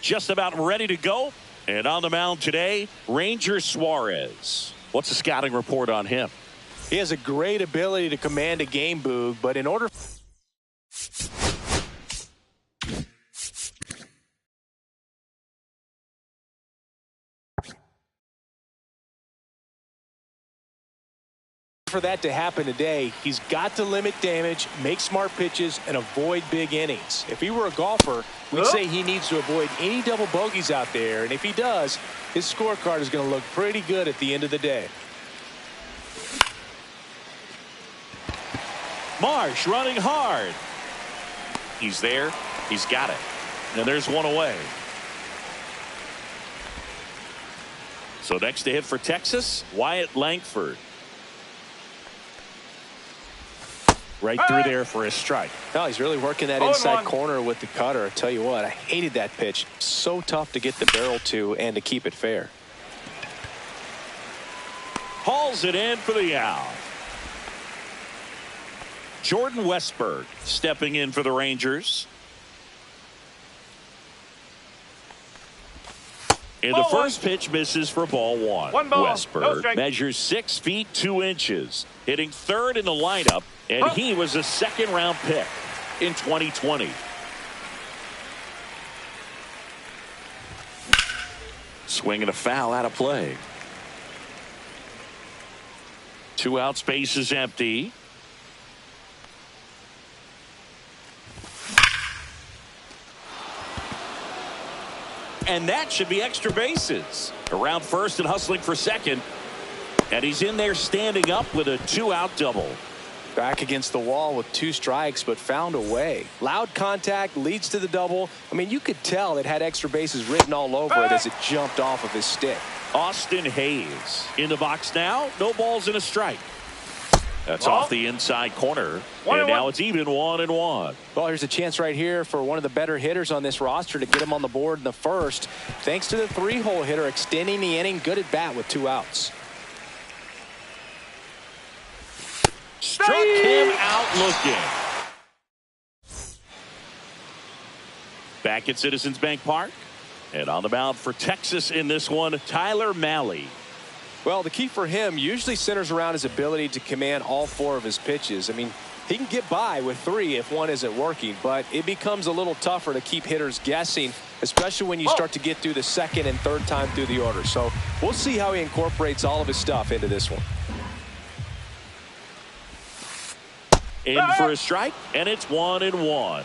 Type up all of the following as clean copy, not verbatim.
just about ready to go. And on the mound today, Ranger Suarez. What's the scouting report on him? He has a great ability to command a game, Boog, but in order for that to happen today, he's got to limit damage, make smart pitches, and avoid big innings. If he were a golfer, we'd say he needs to avoid any double bogeys out there, and if he does, his scorecard is going to look pretty good at the end of the day. Marsh running hard. He's there. He's got it. And there's one away. So next to hit for Texas, Wyatt Langford. Right through there for a strike. No, he's really working that inside corner with the cutter. I tell you what, I hated that pitch. So tough to get the barrel to and to keep it fair. Hauls it in for the out. Jordan Westburg stepping in for the Rangers. And the first pitch misses for ball one. Westburg measures 6 feet 2 inches, hitting third in the lineup, and he was a second-round pick in 2020. Swing and a foul out of play. 2 out, space is empty. And that should be extra bases. Around first and hustling for second. And he's in there standing up with a 2-out double. Back against the wall with 2 strikes, but found a way. Loud contact leads to the double. I mean, you could tell it had extra bases written all over it as it jumped off of his stick. Austin Hayes in the box now. No balls and a strike. That's off the inside corner. And now it's even 1-1. Well, here's a chance right here for one of the better hitters on this roster to get him on the board in the first. Thanks to the 3-hole hitter extending the inning. Good at bat with 2 outs. Struck him out looking. Back at Citizens Bank Park. And on the mound for Texas in this one, Tyler Mahle. Well, the key for him usually centers around his ability to command all 4 of his pitches. I mean, he can get by with 3 if one isn't working, but it becomes a little tougher to keep hitters guessing, especially when you start to get through the second and third time through the order. So we'll see how he incorporates all of his stuff into this one. In for a strike, and it's 1-1.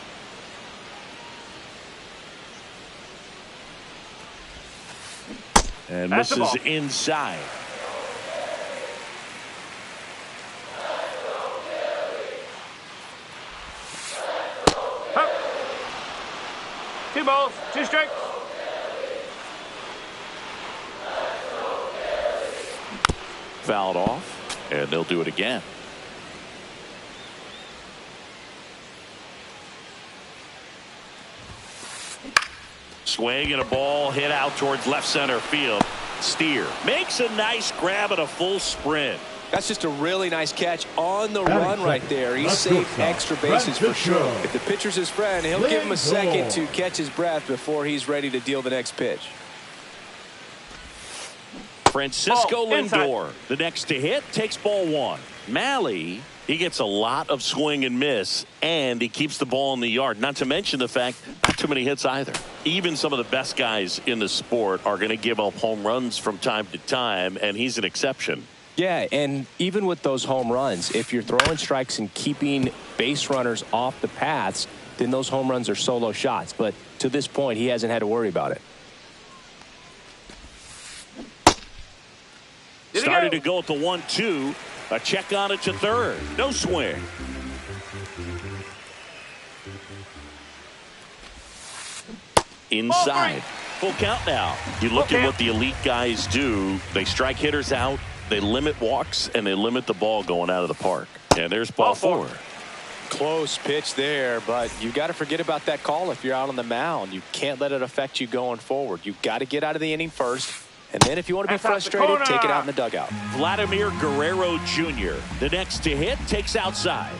And misses inside. Two balls, 2 strikes. Fouled off, and they'll do it again. Swing and a ball hit out towards left center field. Steer makes a nice grab and a full sprint. That's just a really nice catch on the run right there. He saved extra bases for sure. If the pitcher's his friend, he'll give him a second to catch his breath before he's ready to deal the next pitch. Francisco Lindor, the next to hit, takes ball 1. Mahle, he gets a lot of swing and miss, and he keeps the ball in the yard. Not to mention the fact, not too many hits either. Even some of the best guys in the sport are going to give up home runs from time to time, and he's an exception. Yeah, and even with those home runs, if you're throwing strikes and keeping base runners off the paths, then those home runs are solo shots. But to this point, he hasn't had to worry about it. Started to go at the 1-2. A check on it to third. No swing. Inside. Full count now. You look at what the elite guys do. They strike hitters out. They limit walks, and they limit the ball going out of the park. And there's ball 4. Close pitch there, but you got to forget about that call if you're out on the mound. You can't let it affect you going forward. You've got to get out of the inning first, and then if you want to be frustrated, take it out in the dugout. Vladimir Guerrero Jr., the next to hit, takes outside.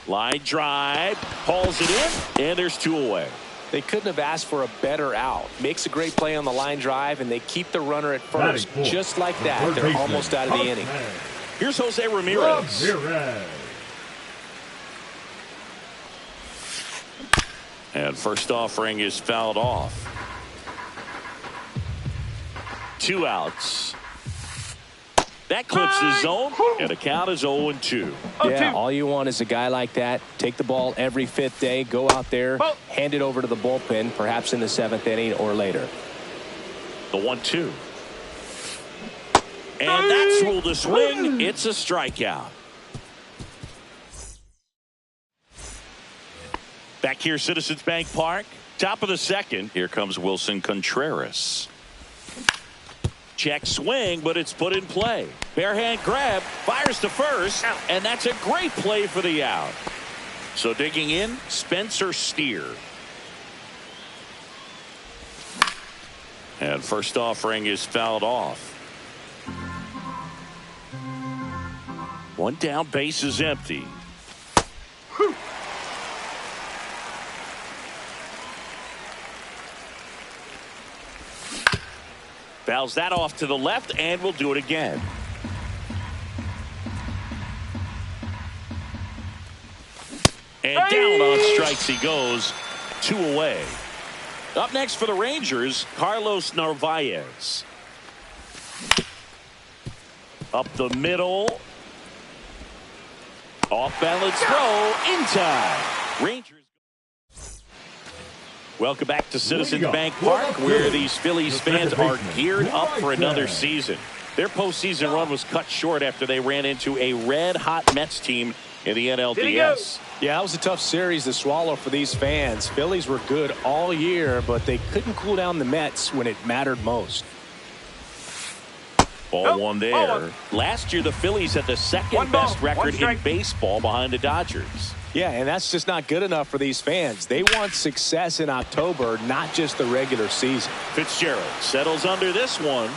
Line drive, hauls it in, and there's 2 away. They couldn't have asked for a better out. Makes a great play on the line drive, and they keep the runner at first. Just like that, they're almost out of the inning. Here's Jose Ramirez. And first offering is fouled off. 2 outs. That clips the zone, and the count is 0-2. Yeah, all you want is a guy like that. Take the ball every 5th day, go out there, hand it over to the bullpen, perhaps in the 7th inning or later. The 1-2. And that's ruled a swing. It's a strikeout. Back here, Citizens Bank Park. Top of the 2nd. Here comes Wilson Contreras. Check swing, but it's put in play. Barehand grab, fires to first, and that's a great play for the out. So digging in, Spencer Steer. And first offering is fouled off. 1 down, base is empty. Fouls that off to the left, and we'll do it again. And down on strikes he goes. 2 away. Up next for the Rangers, Carlos Narvaez. Up the middle. Off balance throw in time. Rangers. Welcome back to Citizens Bank Park, where these Phillies fans are geared up for another season. Their postseason run was cut short after they ran into a red-hot Mets team in the NLDS. Yeah, that was a tough series to swallow for these fans. Phillies were good all year, but they couldn't cool down the Mets when it mattered most. Ball 1 there. Last year, the Phillies had the second-best record in baseball behind the Dodgers. Yeah, and that's just not good enough for these fans. They want success in October, not just the regular season. Fitzgerald settles under this one.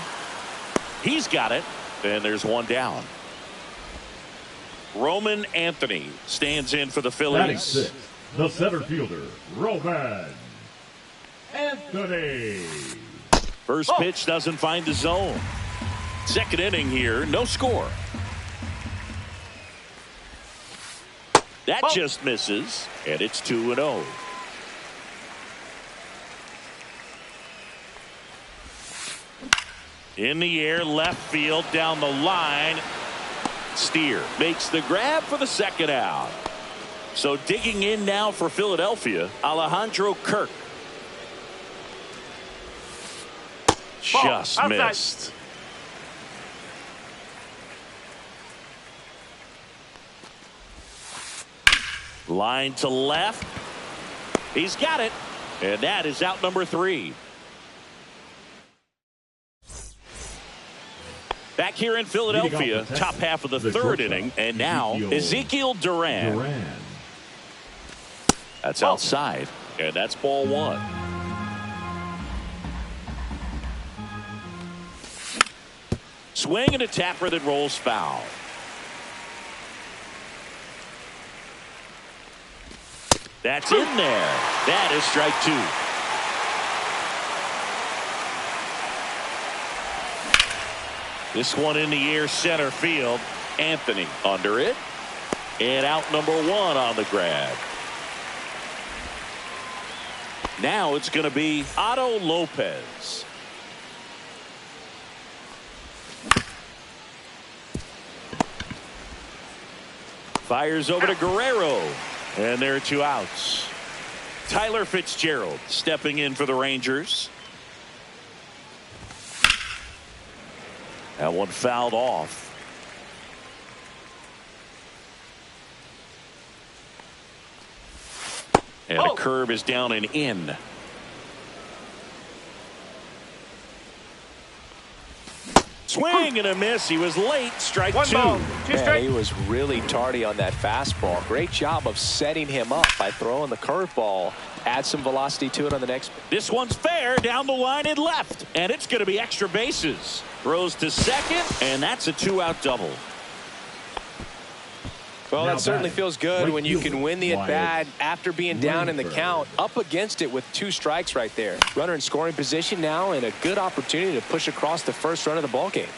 He's got it, and there's 1 down. Roman Anthony stands in for the Phillies. 6, the center fielder, Roman Anthony. First pitch doesn't find the zone. 2nd inning here, no score. That just misses, and it's 2-0. In the air, left field, down the line. Steer makes the grab for the 2nd out. So digging in now for Philadelphia, Alejandro Kirk. Just missed. Line to left. He's got it. And that is out number 3. Back here in Philadelphia, top half of the 3rd inning. And now Ezekiel Duran. That's outside. And that's ball 1. Swing and a tapper that rolls foul. That's in there. That is strike 2. This one in the air, center field. Anthony under it. And out number 1 on the grab. Now it's going to be Otto Lopez. Fires over to Guerrero. And there are 2 outs. Tyler Fitzgerald stepping in for the Rangers. That one fouled off. And a curve is down and in. Swing and a miss. He was late. Strike 2. Man, he was really tardy on that fastball. Great job of setting him up by throwing the curveball. Add some velocity to it on the next. This one's fair down the line and left. And it's going to be extra bases. Throws to 2nd, and that's a 2-out double. Well, Now that certainly batting, feels good right when you fielder, can win the at-bat after being down in the count, up against it with 2 strikes right there. Runner in scoring position now, and a good opportunity to push across the first run of the ball game.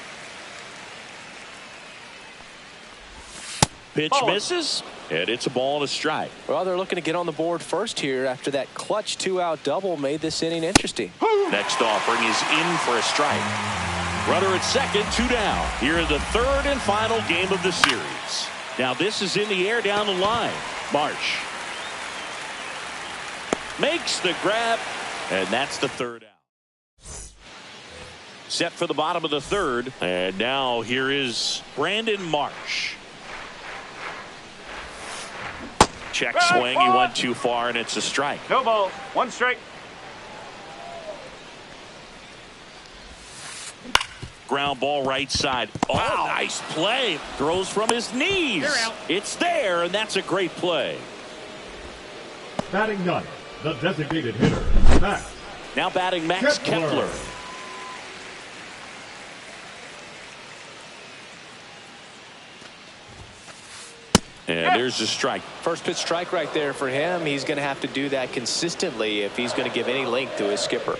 Pitch misses, and it's a ball and a strike. Well, they're looking to get on the board first here after that clutch 2-out double made this inning interesting. Next offering is in for a strike. Runner at second, 2 down. Here in the 3rd and final game of the series. Now this is in the air down the line. Marsh makes the grab, and that's the 3rd out. Set for the bottom of the 3rd, and now here is Brandon Marsh. Check swing, he went too far, and it's a strike. No balls, 1 strike. Ground ball right side. Oh, wow. Nice play. Throws from his knees. It's there, and that's a great play. Batting 9th, the designated hitter, Max. Now batting Max Kepler. And there's a strike. First pitch strike right there for him. He's going to have to do that consistently if he's going to give any length to his skipper.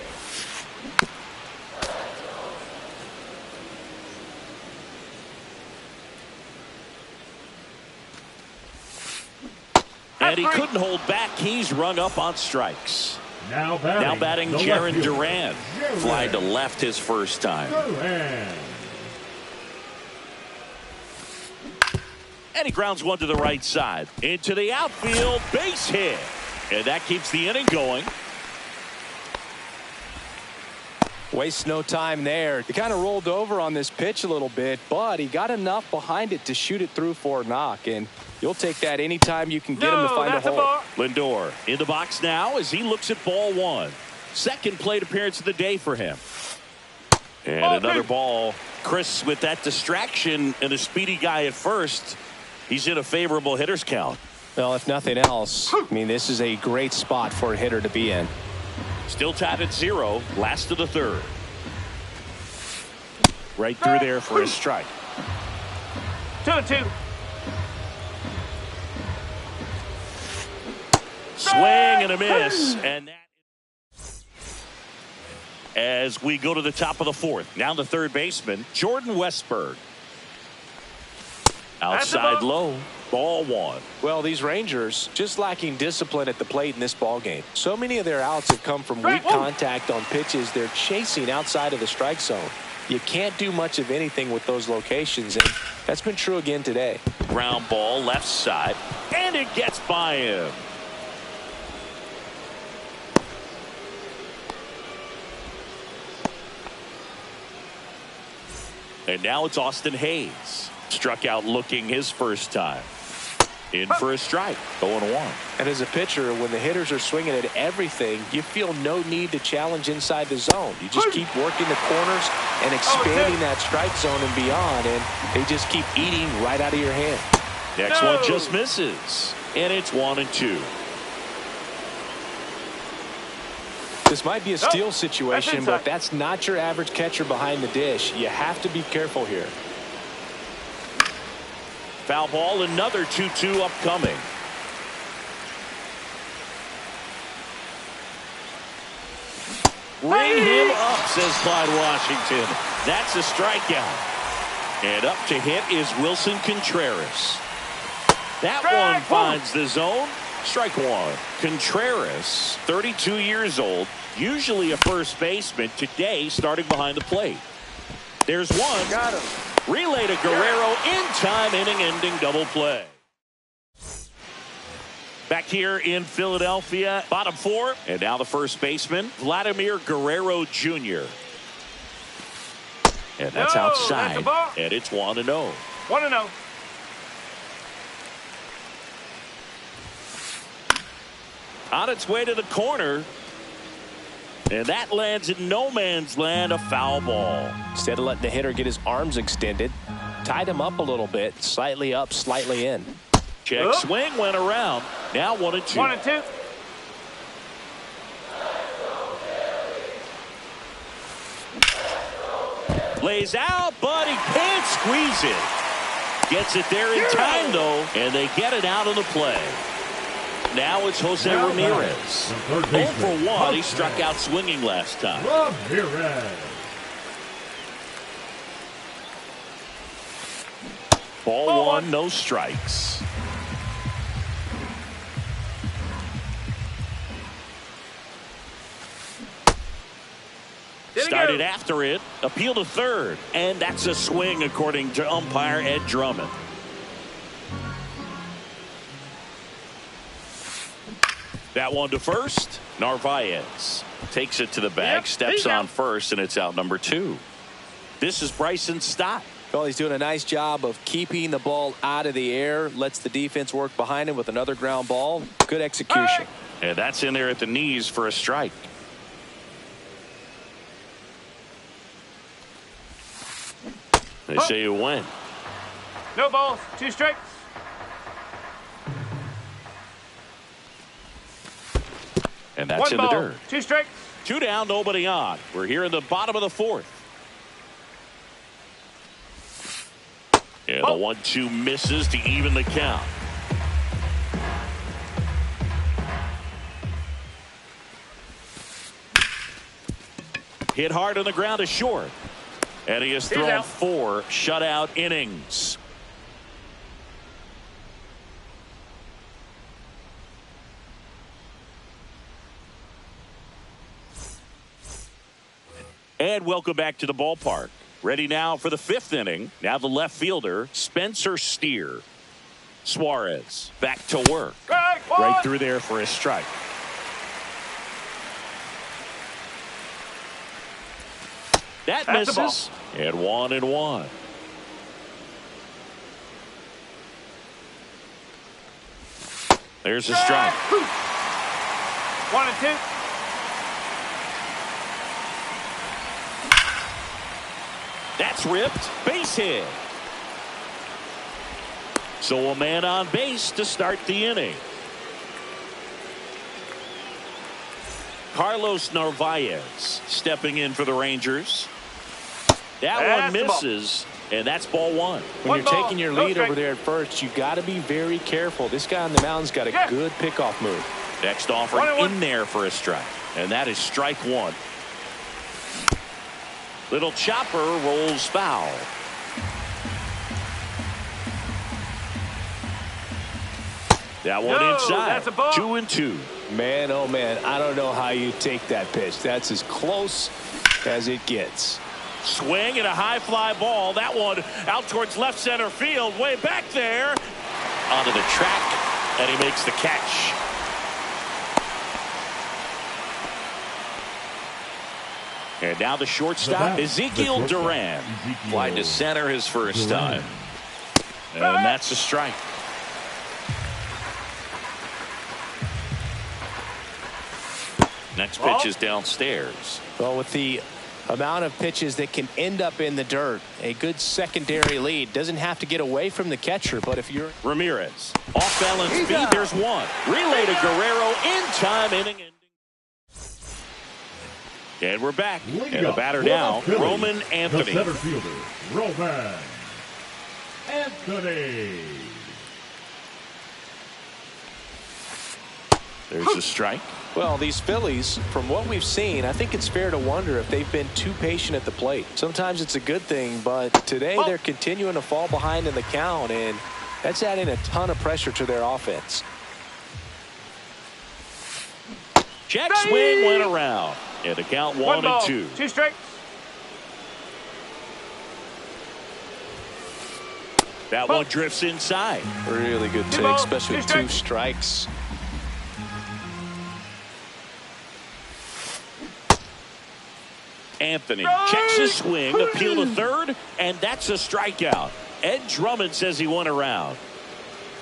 And he couldn't hold back. He's rung up on strikes. Now batting Jaron Duran. Fly to left his first time. Duran. And he grounds one to the right side. Into the outfield. Base hit. And that keeps the inning going. Wastes no time there. He kind of rolled over on this pitch a little bit, but he got enough behind it to shoot it through for a knock. And you'll take that anytime you can get him to find a hole. Lindor in the box now as he looks at ball 1. Second plate appearance of the day for him. And another ball. Chris, with that distraction and a speedy guy at first, he's in a favorable hitter's count. Well, if nothing else, I mean, this is a great spot for a hitter to be in. Still tied at 0, last of the 3rd. Right through there for a strike. 2-2. Swing and a miss, and that as we go to the top of the 4th. Now the 3rd baseman, Jordan Westburg. Outside low, ball 1. Well, these Rangers just lacking discipline at the plate in this ball game. So many of their outs have come from weak contact on pitches they're chasing outside of the strike zone. You can't do much of anything with those locations, and that's been true again today. Ground ball left side, and it gets by him. And now it's Austin Hayes. Struck out looking his first time. In for a strike, 0-1. And as a pitcher, when the hitters are swinging at everything, you feel no need to challenge inside the zone. You just keep working the corners and expanding that strike zone and beyond, and they just keep eating right out of your hand. Next one just misses, and it's 1-2. This might be a steal situation, but that's not your average catcher behind the dish. You have to be careful here. Foul ball, another 2-2 upcoming. Ring him up, says Clyde Washington. That's a strikeout. And up to hit is Wilson Contreras. That one finds the zone. Strike 1. Contreras, 32 years old, usually a first baseman, today starting behind the plate. There's one. Got him. Relay to Guerrero in time, inning-ending double play. Back here in Philadelphia, bottom 4, and now the first baseman, Vladimir Guerrero Jr. And that's outside, and it's 1-0. 1-0. On its way to the corner. And that lands in no man's land, a foul ball. Instead of letting the hitter get his arms extended, tied him up a little bit, slightly up, slightly in. Check swing went around. Now 1-2. 1-2. Lays out, but he can't squeeze it. Gets it there in time, though, and they get it out of the play. Now it's Jose Ramirez. 0 for 1. He struck out swinging last time. Ramirez. Ball 1, no strikes. Started after it, appeal to third, and that's a swing according to umpire Ed Drummond. That one to first. Narvaez takes it to the bag, steps on first, and it's out number 2. This is Bryson Stott. Well, he's doing a nice job of keeping the ball out of the air, lets the defense work behind him with another ground ball. Good execution. And that's in there at the knees for a strike. They say you win. No balls, 2 strikes. And that's 1 in ball, the dirt. 2 strikes. 2 down, nobody on. We're here in the bottom of the 4th. And the 1-2 misses to even the count. Hit hard on the ground to short. And he has thrown 4 shutout innings. And welcome back to the ballpark. Ready now for the 5th inning. Now the left fielder, Spencer Steer. Suarez back to work. Right through there for a strike. That misses. And 1-1. There's a strike. 1-2. That's ripped. Base hit. So a man on base to start the inning. Carlos Narvaez stepping in for the Rangers. That one misses, and that's ball 1. When you're taking your lead over there at first, you got to be very careful. This guy on the mound's got a good pickoff move. Next offering in there for a strike, and that is strike 1. Little chopper rolls foul. That one inside. That's a ball. 2-2. Man, oh man, I don't know how you take that pitch. That's as close as it gets. Swing and a high fly ball. That one out towards left center field. Way back there. Onto the track, and he makes the catch. And now the shortstop, Ezekiel Duran. Fly to center his first time. And that's a strike. Next pitch is downstairs. Well, with the amount of pitches that can end up in the dirt, a good secondary lead. Doesn't have to get away from the catcher, but if you're... Ramirez, off balance speed, there's one. Relay to Guerrero, in time, inning ending. And we're back. And the batter now, Roman Anthony. The center fielder, Roman Anthony. There's a strike. Well, these Phillies, from what we've seen, I think it's fair to wonder if they've been too patient at the plate. Sometimes it's a good thing, but today they're continuing to fall behind in the count, and that's adding a ton of pressure to their offense. Check swing went around. And the count 1-2. 2 strikes. That one drifts inside. Really good take, especially with 2 strikes. Anthony checks his swing, appeal to third, and that's a strikeout. Ed Drummond says he won a round.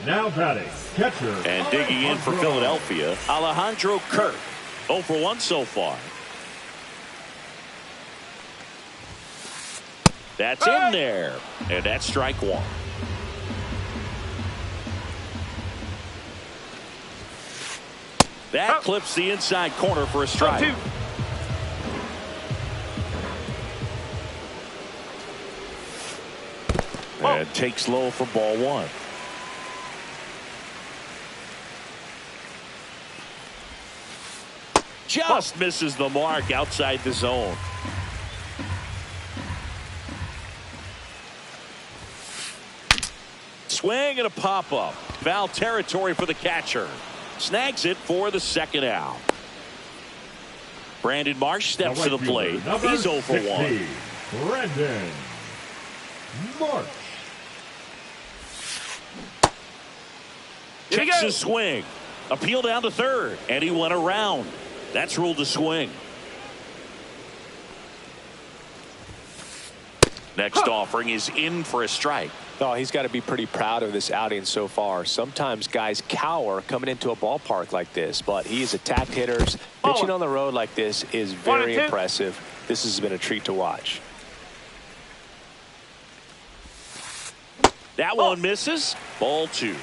Now batting, catcher. And digging in for Philadelphia, Alejandro Kirk. 0 for 1 so far. That's in there, and that's strike 1. That clips the inside corner for a strike. And And takes low for ball one. Just misses the mark outside the zone. Swing and a pop-up. Foul territory for the catcher. Snags it for the second out. Brandon Marsh steps to the plate. He's 0 for 1. Brandon Marsh. Checks his swing. Appeal down to third. And he went around. That's ruled a swing. Next offering is in for a strike. Oh, he's got to be pretty proud of this outing so far. Sometimes guys cower coming into a ballpark like this, but he's attacked hitters. Pitching on the road like this is very impressive. This has been a treat to watch. That one misses. Ball two.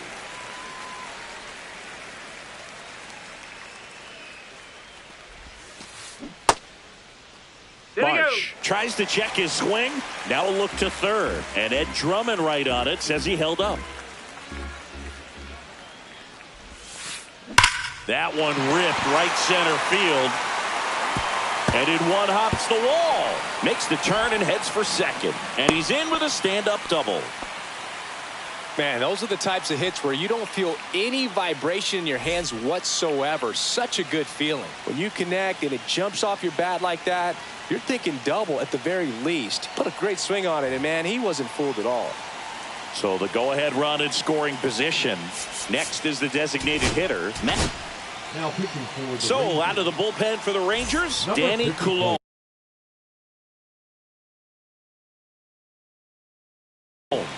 Marsh tries to check his swing. Now a look to third. And Ed Drummond right on it says he held up. That one ripped right center field. And in one hops the wall. Makes the turn and heads for second. And he's in with a stand-up double. Man, those are the types of hits where you don't feel any vibration in your hands whatsoever. Such a good feeling. When you connect and it jumps off your bat like that, you're thinking double at the very least. Put a great swing on it, and man, he wasn't fooled at all. So the go-ahead run in scoring position. Next is the designated hitter, Matt. Now pitching for the So Rangers. out of the bullpen for the Rangers, Number Danny 54. Coulombe.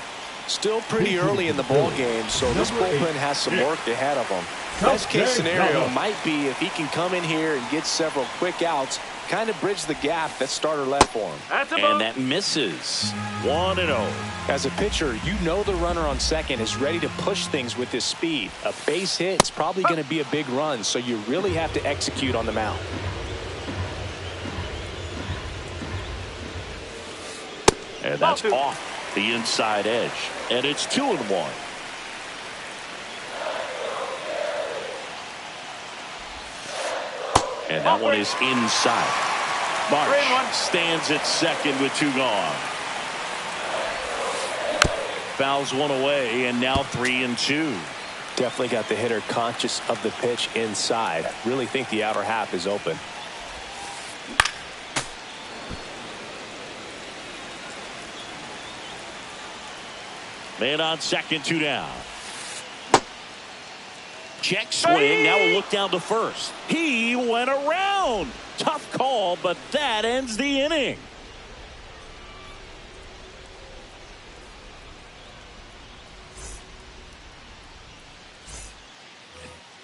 Still pretty early in the ball game, so this bullpen has some work ahead of them. Best case scenario might be if he can come in here and get several quick outs, kind of bridge the gap that starter left for him. And that misses. 1-0. As a pitcher, you know the runner on second is ready to push things with his speed. A base hit is probably going to be a big run, so you really have to execute on the mound. And that's off the inside edge. And it's 2-1. And that one is inside. Marsh stands at second with 2 gone. Fouls one away, and now 3-2. Definitely got the hitter conscious of the pitch inside. Really think the outer half is open. Man on second, 2 down. Check swing. Now a look down to first. He went around. Tough call, but that ends the inning.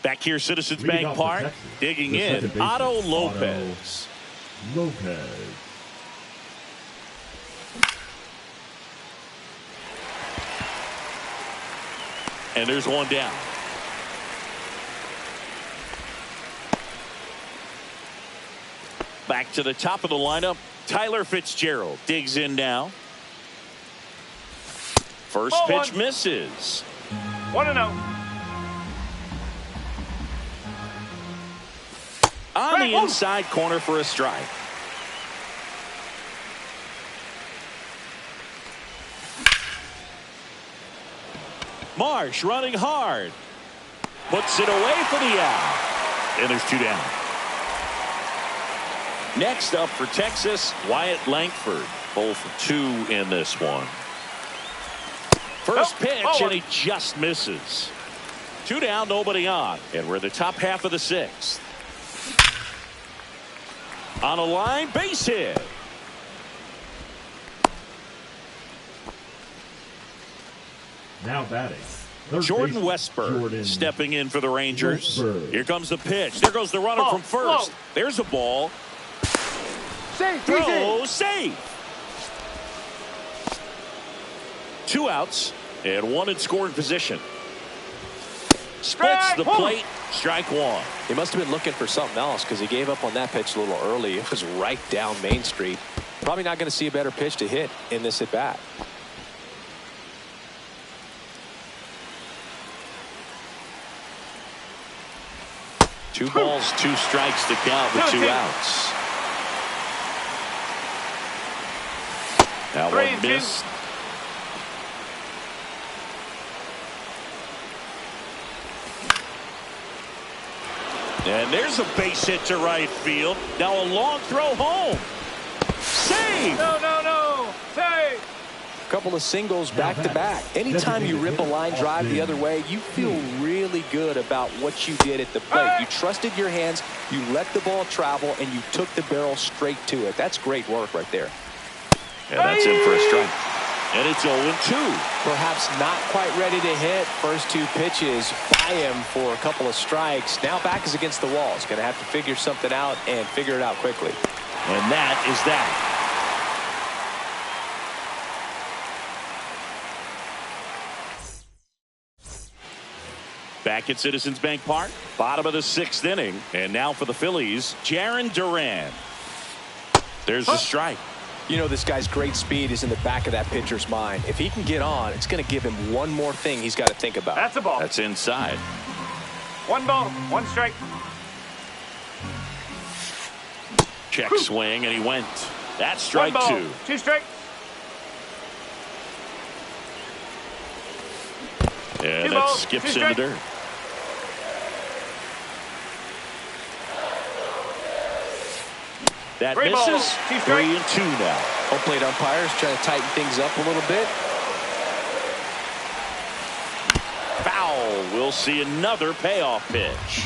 Back here, Citizens Bank Park. Digging in, Otto Lopez. And there's one down. Back to the top of the lineup. Tyler Fitzgerald digs in now. First pitch misses. 1-0. On the inside corner for a strike. Marsh running hard. Puts it away for the out. And there's 2 down. Next up for Texas, Wyatt Langford. 0 for 2 in this one. First pitch, and he just misses. 2 down, nobody on. And we're in the top half of the 6th. On a line, base hit. Now batting. Jordan Westburg stepping in for the Rangers. Here comes the pitch. There goes the runner from first. There's a ball. Throw, safe. 2 outs and 1 in scoring position. Splits the plate. Strike 1. He must have been looking for something else because he gave up on that pitch a little early. It was right down Main Street. Probably not going to see a better pitch to hit in this at bat. 2 balls, 2 strikes to count with 2 outs. Now 1 missed. And there's a base hit to right field. Now a long throw home. Save! No. Save! A couple of singles back to back. Anytime you rip a line drive the other way, you feel really good about what you did at the plate. You trusted your hands, you let the ball travel, and you took the barrel straight to it. That's great work right there. And that's in for a strike. And it's 0-2. Perhaps not quite ready to hit. First 2 pitches by him for a couple of strikes. Now back is against the wall. He's going to have to figure something out and figure it out quickly. And that is that. Back at Citizens Bank Park, bottom of the 6th inning. And now for the Phillies, Jarren Duran. There's the strike. You know, this guy's great speed is in the back of that pitcher's mind. If he can get on, it's going to give him one more thing he's got to think about. That's a ball. That's inside. 1 ball, 1 strike. Check swing, and he went. That's strike 1 ball, 2. 2 strikes. And 2 that balls, skips 2 in the strikes. dirt. That 3 misses. balls, 2 strikes. 3 and 2 now. Home plate umpires trying to tighten things up a little bit. Foul. We'll see another payoff pitch.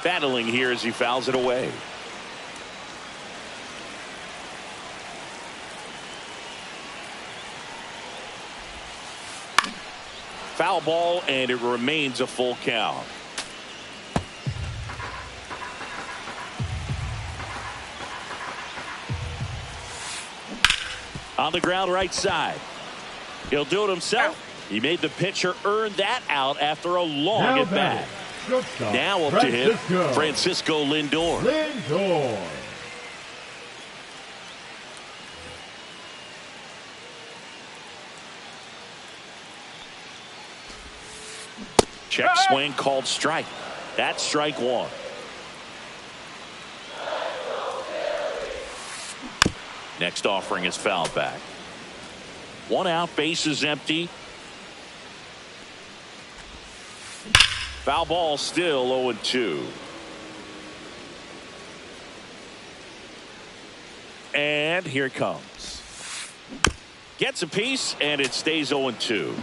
Battling here as he fouls it away. Foul ball, and it remains a full count. On the ground right side. He'll do it himself. He made the pitcher earn that out after a long at bat. Now up to hit Francisco Lindor. Check swing called strike. That's strike 1. Next offering is fouled back. 1 out, base is empty. Foul ball, still 0-2. And here it comes. Gets a piece, and it stays 0-2.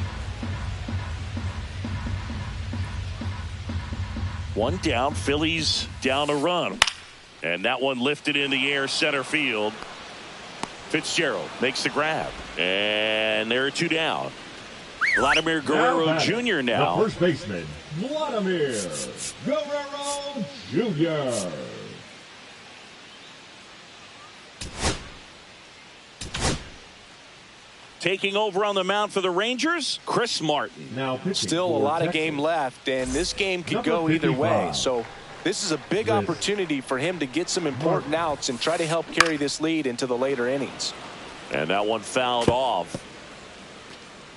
1 down, Phillies down a run. And that one lifted in the air center field. Fitzgerald makes the grab. And there are 2 down. Vladimir Guerrero Jr. now. The first baseman, Vladimir Guerrero Jr. Taking over on the mound for the Rangers, Chris Martin. Now Still a lot of game left, and this game could go either way. So this is a big opportunity for him to get some important outs and try to help carry this lead into the later innings. And that one fouled off.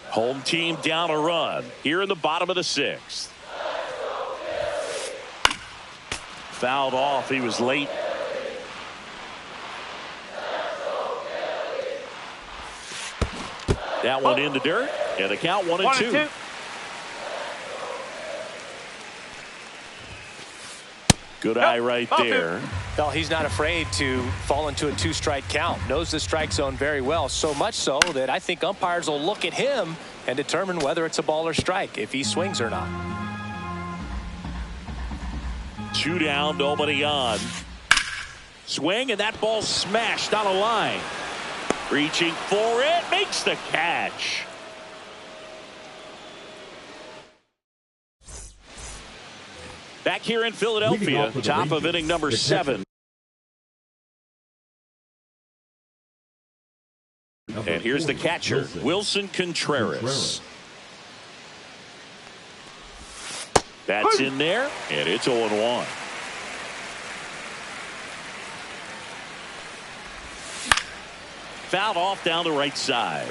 Home team down a run here in the bottom of the 6th. Fouled off. He was late. That one in the dirt. And the count 1-2. Good eye right there. Well, he's not afraid to fall into a 2-strike count. Knows the strike zone very well. So much so that I think umpires will look at him and determine whether it's a ball or strike, if he swings or not. 2 down, nobody on. Swing, and that ball smashed on a line. Reaching for it, makes the catch. Back here in Philadelphia, top of inning number 7. And here's the catcher, Wilson Contreras. That's in there, and it's 0-1. Fouled off down the right side.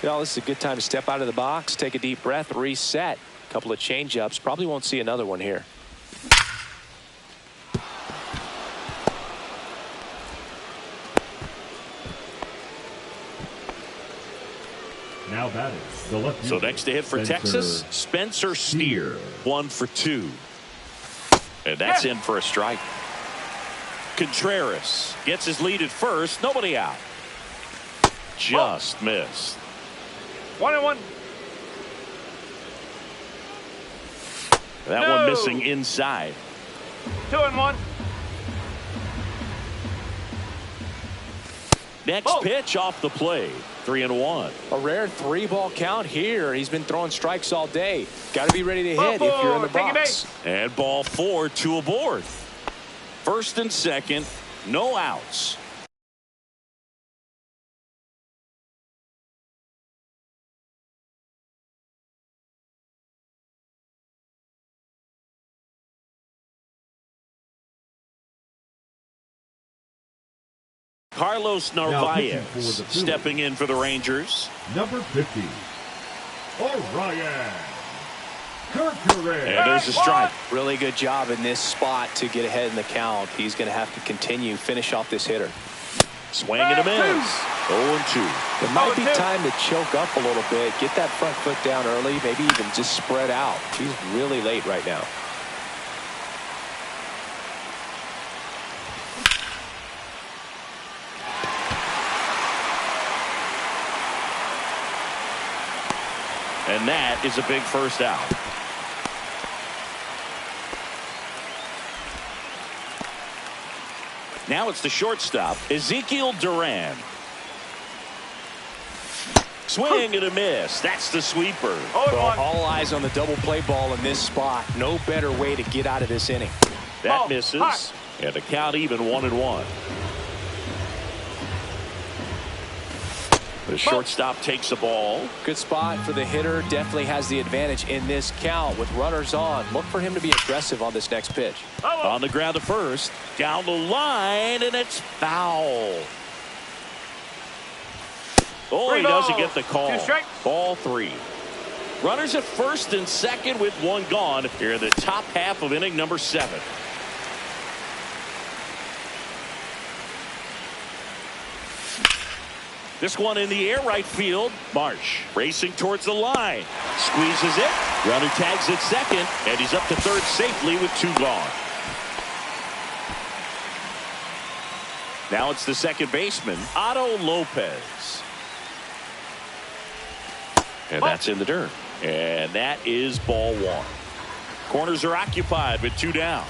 This is a good time to step out of the box, take a deep breath, reset. A couple of change-ups. Probably won't see another one here. Now batting the left. So next to hit for Texas, Spencer Steer. 1 for 2. And that's in for a strike. Contreras gets his lead at first. Nobody out. Just missed. 1-1. That one missing inside. 2-1. Next pitch off the plate. 3-1. A rare 3-ball count here. He's been throwing strikes all day. Got to be ready to hit if you're in the box. And ball 4, 2 aboard. First and second, no outs. Carlos Narvaez stepping in for the Rangers. Number 50, Orion Kerkering. And there's a strike. Really good job in this spot to get ahead in the count. He's going to have to finish off this hitter. Swing and a miss. 0-2. It might be time to choke up a little bit. Get that front foot down early. Maybe even just spread out. He's really late right now. And that is a big first out. Now it's the shortstop, Ezekiel Duran. Swing and a miss. That's the sweeper. All eyes on the double play ball in this spot. No better way to get out of this inning. That misses. And the count even 1-1. The shortstop takes the ball. Good spot for the hitter. Definitely has the advantage in this count with runners on. Look for him to be aggressive on this next pitch. On the ground to first. Down the line, and it's foul. Oh, he doesn't get the call. Ball 3. Runners at first and second with one gone here in the top half of inning number 7. This one in the air right field. Marsh racing towards the line. Squeezes it. Runner tags at second. And he's up to third safely with 2 gone. Now it's the second baseman, Otto Lopez. And that's in the dirt. And that is ball 1. Corners are occupied with 2 down.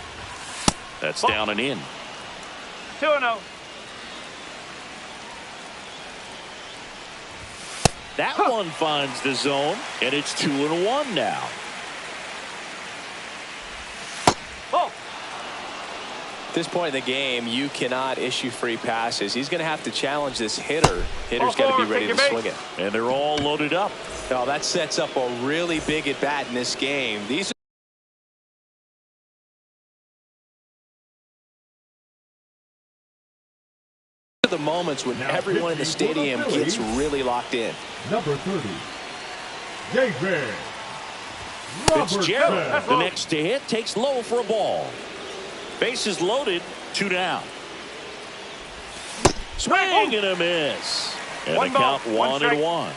That's down and in. 2-0. That one finds the zone, and it's 2-1 now. At this point in the game, you cannot issue free passes. He's going to have to challenge this hitter. Hitter's got to be ready to swing it. And they're all loaded up. Now that sets up a really big at bat in this game. These are the moments when everyone in the stadium gets really locked in. Number 30, David Fitzgerald, the next to hit, takes low for a ball. Bases loaded, 2 down. Swing and a miss. And a count 1-1.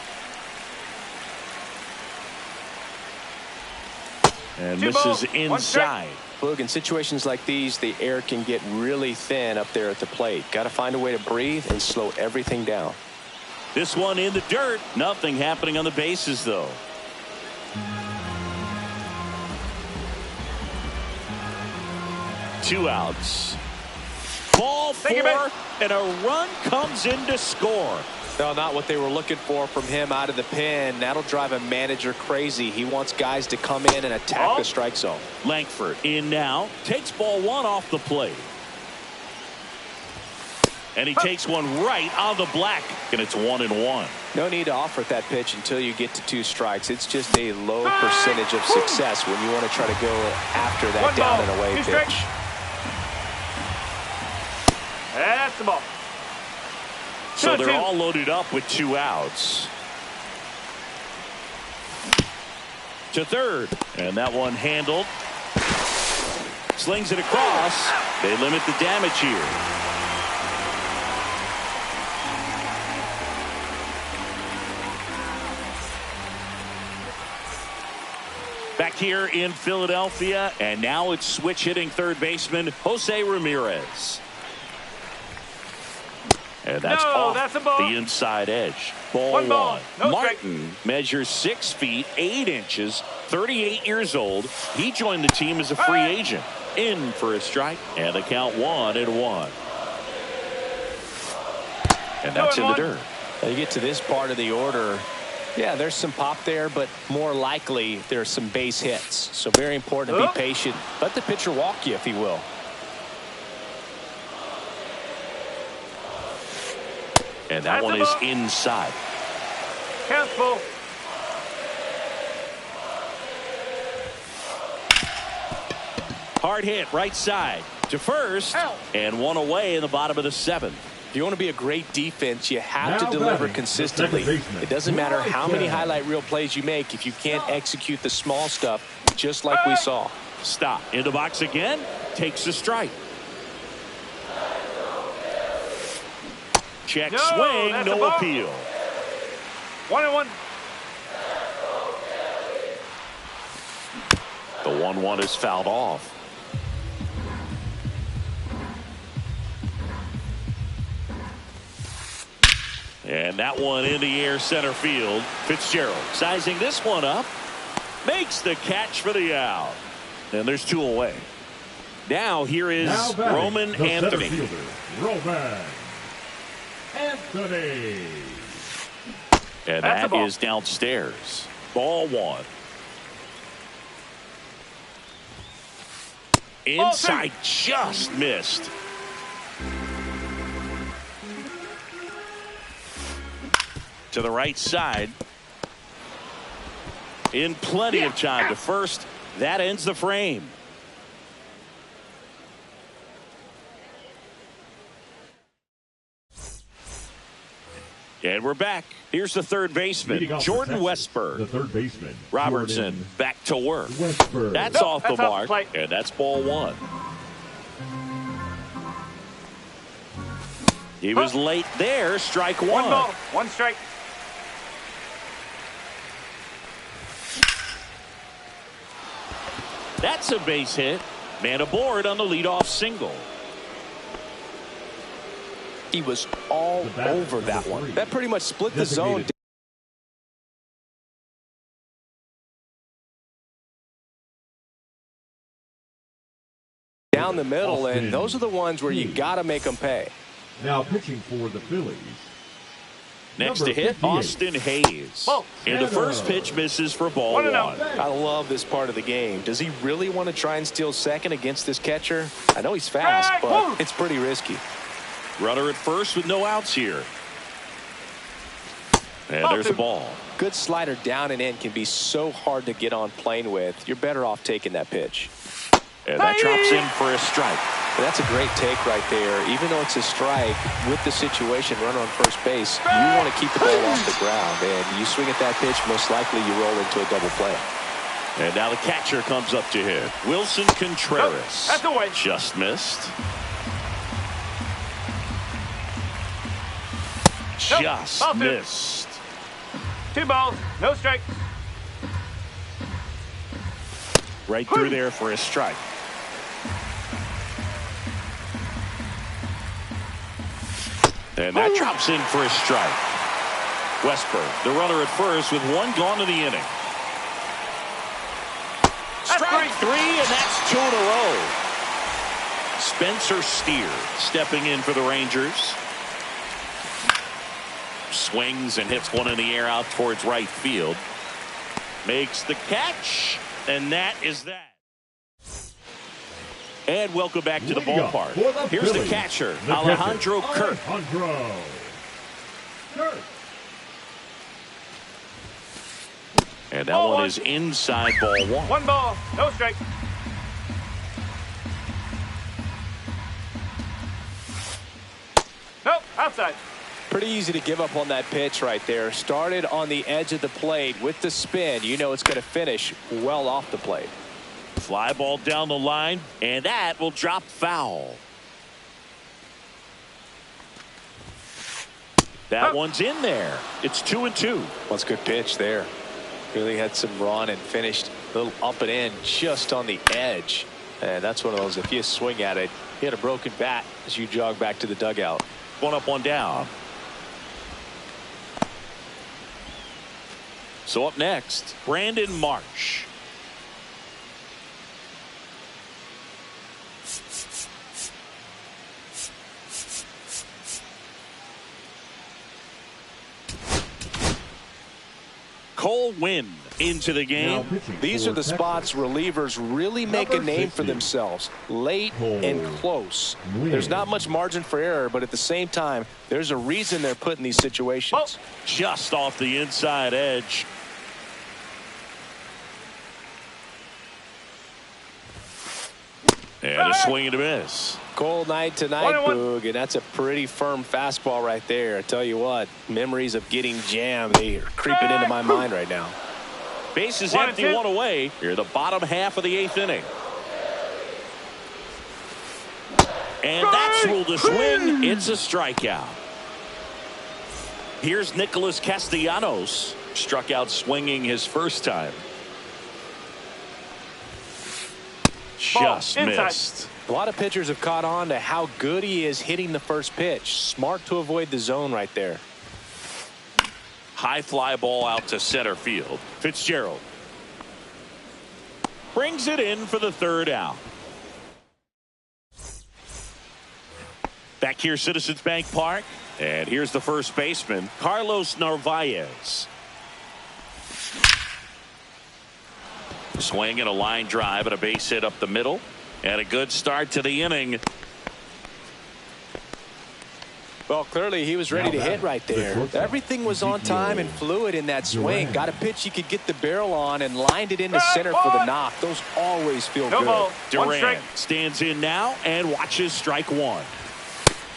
And misses inside. Look, in situations like these, the air can get really thin up there at the plate. Got to find a way to breathe and slow everything down. This one in the dirt. Nothing happening on the bases, though. Two outs. Ball 4, and a run comes in to score. No, not what they were looking for from him out of the pen. That'll drive a manager crazy. He wants guys to come in and attack the strike zone. Langford in now. Takes ball 1 off the plate. And he takes one right on the black, and it's 1-1. No need to offer that pitch until you get to 2 strikes. It's just a low percentage of success when you want to try to go after that down and away pitch. That's the ball. So they're all loaded up with 2 outs. to third. And that one handled. Slings it across. They limit the damage here. Back here in Philadelphia, and now it's switch hitting third baseman Jose Ramirez. And that's off the inside edge. Ball one. No Martin measures 6 feet 8 inches, 38 years old. He joined the team as a free agent. In for a strike, and the count 1-1. And that's in the dirt. Now you get to this part of the order. Yeah, there's some pop there, but more likely there's some base hits. So very important to be patient. Let the pitcher walk you, if he will. And that one is inside. Count full. Hard hit right side to first. And one away in the bottom of the 7th. If you want to be a great defense, you have to deliver consistently. It doesn't matter how many highlight reel plays you make if you can't execute the small stuff, just like we saw. Stop. In the box again. Takes a strike. Check swing. No appeal. 1-1. The 1-1 is fouled off. And that one in the air center field. Fitzgerald sizing this one up. Makes the catch for the out. And there's 2 away. Now here is Roman Anthony. Roman Anthony. And that is downstairs. Ball 1. Inside, just missed. To the right side. In plenty of time to first. That ends the frame. And we're back. Here's the third baseman, Jordan Westburg. The third baseman, Robertson, Jordan back to work. Westburg. That's off the mark, and that's ball 1. He was late there. Strike 1. 1 ball, 1 strike. That's a base hit. Man aboard on the leadoff single. He was all over that one. That pretty much split the zone. Down the middle, and those are the ones where you got to make them pay. Now pitching for the Phillies. Next to hit, Austin Hayes. And the first pitch misses for ball 1. I love this part of the game. Does he really want to try and steal second against this catcher? I know he's fast, but it's pretty risky. Runner at first with no outs here. And there's the ball. Good slider down and in can be so hard to get on plane with. You're better off taking that pitch. And that drops in for a strike. That's a great take right there. Even though it's a strike, with the situation, runner on first base, you want to keep the ball off the ground. And you swing at that pitch, most likely you roll into a double play. And now the catcher comes up to hit. Wilson Contreras. That's away. Just missed. Just missed. 2 balls, no strike. Right through there for a strike. And that drops in for a strike. Westburg, the runner at first with 1 gone in the inning. Strike 3, and that's 2 in a row. Spencer Steer stepping in for the Rangers. Swings and hits one in the air out towards right field. Makes the catch, and that is that. And welcome back to the ballpark. Here's the catcher, Alejandro Kirk. And that one is inside ball 1. 1 ball, no strike. Nope, outside. Pretty easy to give up on that pitch right there. Started on the edge of the plate with the spin. You know it's going to finish well off the plate. Fly ball down the line, and that will drop foul. That one's in there. It's 2-2. That's a good pitch there. Really had some run and finished a little up and in just on the edge. And that's one of those, if you swing at it, you hit a broken bat as you jog back to the dugout. One up, one down. So up next, Brandon Marsh. Cole Winn into the game. These are the spots relievers really make a name for themselves. Late and close. There's not much margin for error, but at the same time, there's a reason they're put in these situations. Just off the inside edge. And a swing and a miss. Cold night tonight, Boog, and that's a pretty firm fastball right there. I tell you what, memories of getting jammed, they are creeping into my mind right now. Bases empty, one away. Here, the bottom half of the 8th inning. And that's ruled a swing. It's a strikeout. Here's Nicholas Castellanos. Struck out swinging his first time. Just missed. A lot of pitchers have caught on to how good he is hitting the first pitch. Smart to avoid the zone right there. High fly ball out to center field. Fitzgerald brings it in for the 3rd out. Back here, Citizens Bank Park. And here's the first baseman, Carlos Narvaez. Swing and a line drive and a base hit up the middle. And a good start to the inning. Well, clearly he was ready to hit right there. Everything was on time and fluid in that swing. Got a pitch he could get the barrel on and lined it into center for the knock. Those always feel good. Durant stands in now and watches strike one.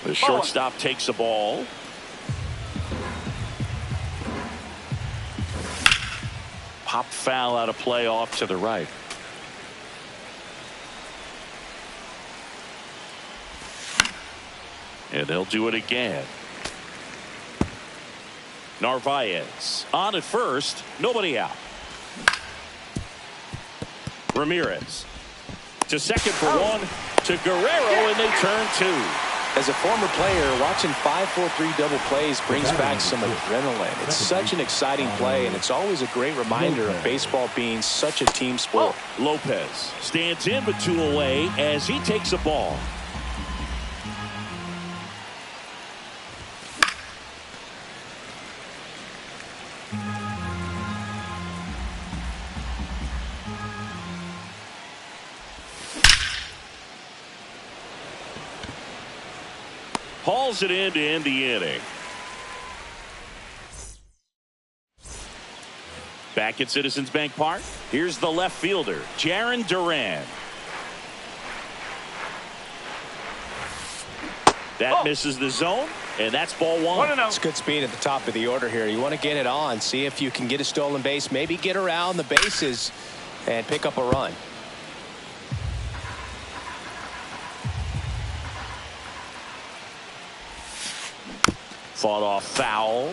The shortstop takes the ball. Pop foul out of play off to the right. And they'll do it again. Narvaez on at first. Nobody out. Ramirez to second for one. To Guerrero, and they turn 2. As a former player, watching 5-4-3 double plays brings back some adrenaline. It's such an exciting play, and it's always a great reminder of baseball being such a team sport. Lopez stands in with 2 away as he takes a ball. Hauls it in to end the inning. Back at Citizens Bank Park, here's the left fielder, Jarren Duran. That misses the zone, and that's ball one. It's good speed at the top of the order here. You want to get it on, see if you can get a stolen base, maybe get around the bases and pick up a run. Fought off foul.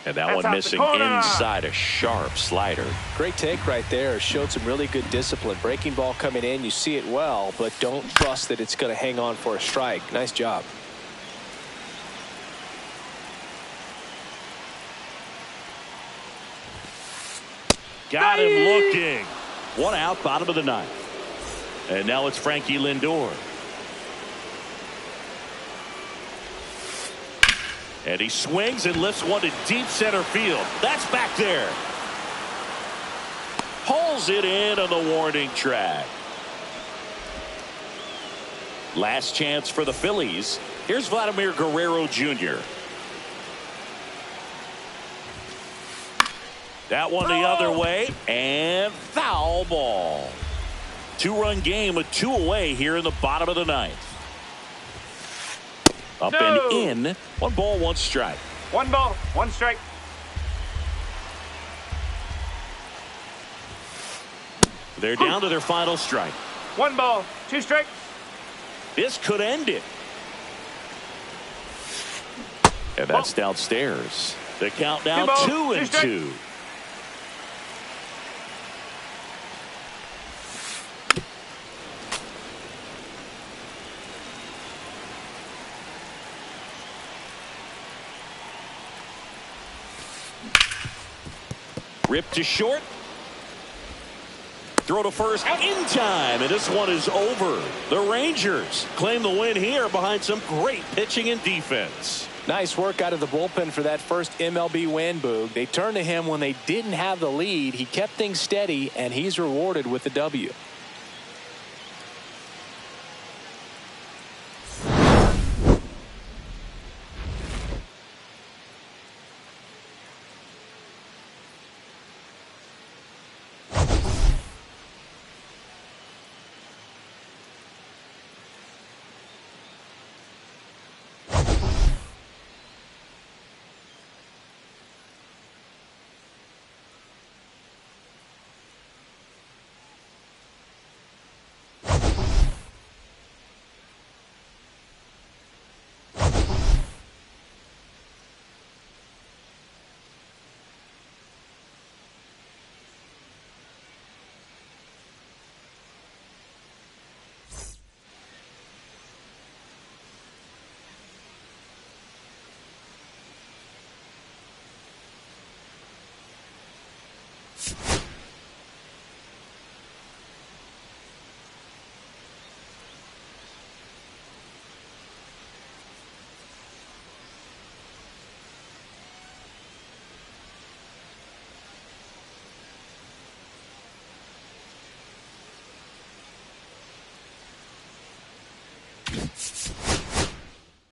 And that one missing inside, a sharp slider. Great take right there. Showed some really good discipline. Breaking ball coming in, you see it well, but don't trust that it's going to hang on for a strike. Nice job. Got him looking. 1 out, bottom of the 9th. And now it's Frankie Lindor. And he swings and lifts one to deep center field. That's back there. Pulls it in on the warning track. Last chance for the Phillies. Here's Vladimir Guerrero Jr. That one the other way, and foul ball. Two-run game with 2 away here in the bottom of the ninth. Up No. and in. 1 ball, 1 strike. 1 ball, 1 strike. They're down to their final strike. 1 ball, 2 strikes. This could end it. And that's downstairs. The count now 2 and 2. Ripped to short. Throw to first in time, and this one is over. The Rangers claim the win here behind some great pitching and defense. Nice work out of the bullpen for that first MLB win, Boog. They turned to him when they didn't have the lead. He kept things steady, and he's rewarded with the W.